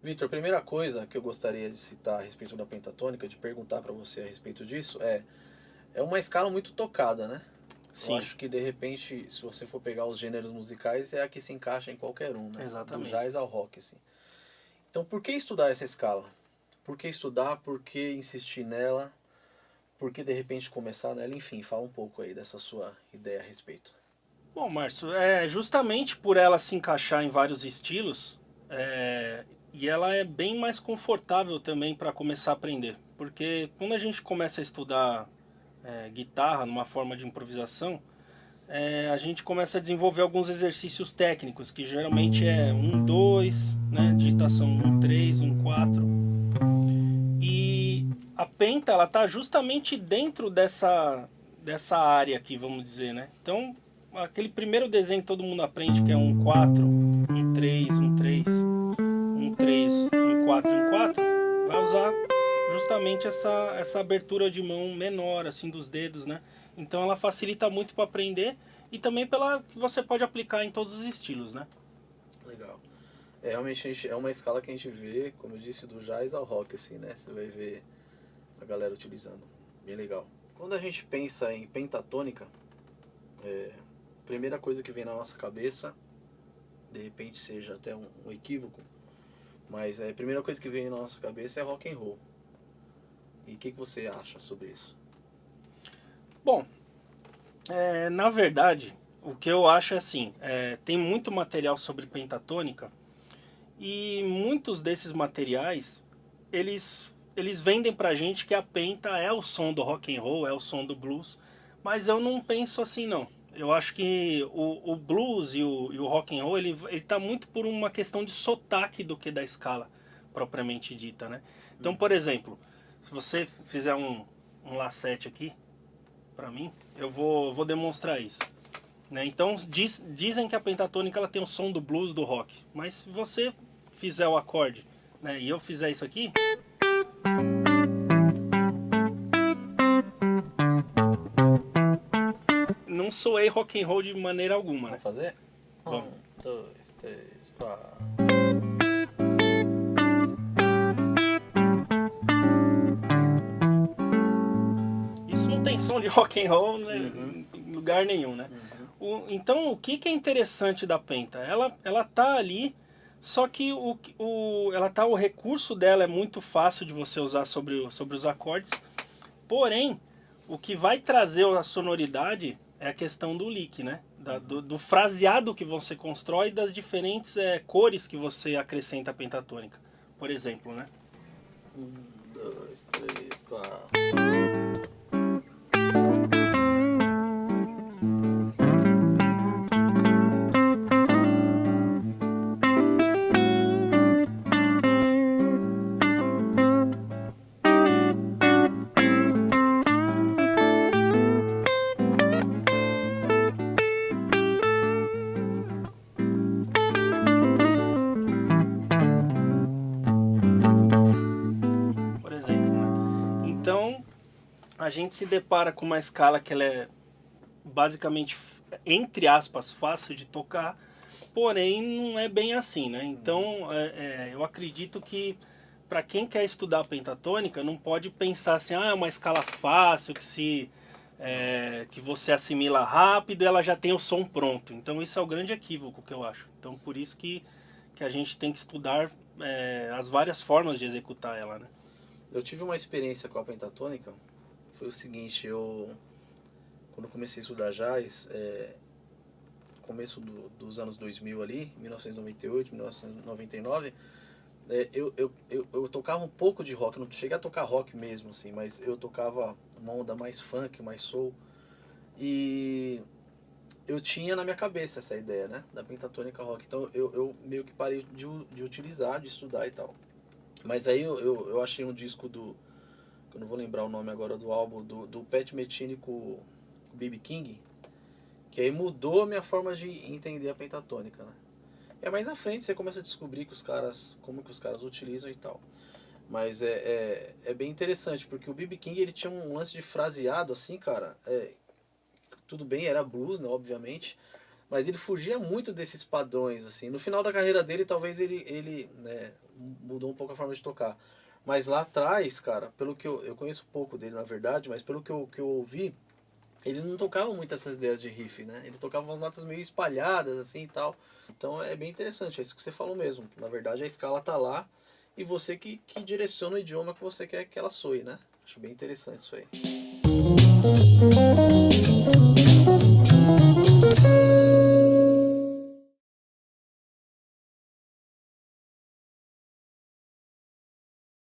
Vitor, a primeira coisa que eu gostaria de citar a respeito da pentatônica, de perguntar para você a respeito disso, é uma escala muito tocada, né? Eu Sim, acho que de repente, se você for pegar os gêneros musicais, é a que se encaixa em qualquer um, né? Do exatamente. jazz ao rock, assim. Então, por que estudar essa escala? Por que estudar? Por que insistir nela? Por que de repente começar nela? Enfim, fala um pouco aí dessa sua ideia a respeito. Bom, Márcio, justamente por ela se encaixar em vários estilos, e ela é bem mais confortável também para começar a aprender. Porque quando a gente começa a estudar guitarra numa forma de improvisação, a gente começa a desenvolver alguns exercícios técnicos, que geralmente é um 2, né, digitação um 3, um 4. E a penta, ela tá justamente dentro dessa área aqui, vamos dizer, né? Então, aquele primeiro desenho que todo mundo aprende, que é um 4, um 3, um 3, um 3, um 4 e um 4, vai usar justamente essa abertura de mão menor, assim, dos dedos, né? Então ela facilita muito para aprender e também pela que você pode aplicar em todos os estilos, né? Legal. Realmente é uma escala que a gente vê, como eu disse, do jazz ao rock, assim, né? Você vai ver a galera utilizando. Bem legal. Quando a gente pensa em pentatônica, a primeira coisa que vem na nossa cabeça, de repente seja até um equívoco, mas a primeira coisa que vem na nossa cabeça é rock and roll. E o que você acha sobre isso? Bom, na verdade, o que eu acho é assim, tem muito material sobre pentatônica e muitos desses materiais, eles vendem pra gente que a penta é o som do rock and roll, é o som do blues, mas eu não penso assim não. Eu acho que o blues e o rock and roll, ele tá muito por uma questão de sotaque do que da escala propriamente dita, né? Então, por exemplo, se você fizer um lacete aqui pra mim, eu vou demonstrar isso. Né? Então dizem que a pentatônica ela tem o som do blues do rock, mas se você fizer o acorde, né, e eu fizer isso aqui, não soei rock and roll de maneira alguma, né? Vamos fazer? Vamos. Um, dois, três, quatro. Isso não tem som de rock and roll, né, Uhum, em lugar nenhum, né? uhum. Então o que é interessante da penta? Ela tá ali, só que o recurso dela é muito fácil de você usar sobre os acordes. Porém, o que vai trazer a sonoridade é a questão do lick, né? Do fraseado que você constrói, das diferentes cores que você acrescenta à pentatônica, por exemplo, né? Um, dois, três, quatro. Por exemplo, né? Então, a gente se depara com uma escala que ela é basicamente, entre aspas, fácil de tocar, porém não é bem assim, né? Então, eu acredito que para quem quer estudar pentatônica, não pode pensar assim, ah, é uma escala fácil, que você assimila rápido e ela já tem o som pronto. Então, isso é o grande equívoco que eu acho. Então, por isso que a gente tem que estudar as várias formas de executar ela, né? Eu tive uma experiência com a pentatônica. Foi o seguinte, quando eu comecei a estudar jazz, começo dos anos 2000 ali, 1998, 1999, eu tocava um pouco de rock, não cheguei a tocar rock mesmo, assim, mas eu tocava uma onda mais funk, mais soul, e eu tinha na minha cabeça essa ideia, né, da pentatônica rock, então eu meio que parei de utilizar, de estudar e tal. Mas aí eu achei um disco que eu não vou lembrar o nome agora do álbum, do Pat Metheny com o B.B. King, que aí mudou a minha forma de entender a pentatônica, né? Mais à frente você começa a descobrir que como que os caras utilizam e tal. Mas é bem interessante, porque o B.B. King ele tinha um lance de fraseado assim, cara. Tudo bem, era blues, né, obviamente, Mas ele fugia muito desses padrões, assim. No final da carreira dele, talvez ele né, mudou um pouco a forma de tocar. Mas lá atrás, cara, pelo que eu conheço pouco dele, na verdade, mas pelo que eu ouvi, ele não tocava muito essas ideias de riff, né? Ele tocava umas notas meio espalhadas, assim, e tal. Então é bem interessante, é isso que você falou mesmo. Na verdade, a escala tá lá e você que direciona o idioma que você quer que ela soe, né? Acho bem interessante isso aí.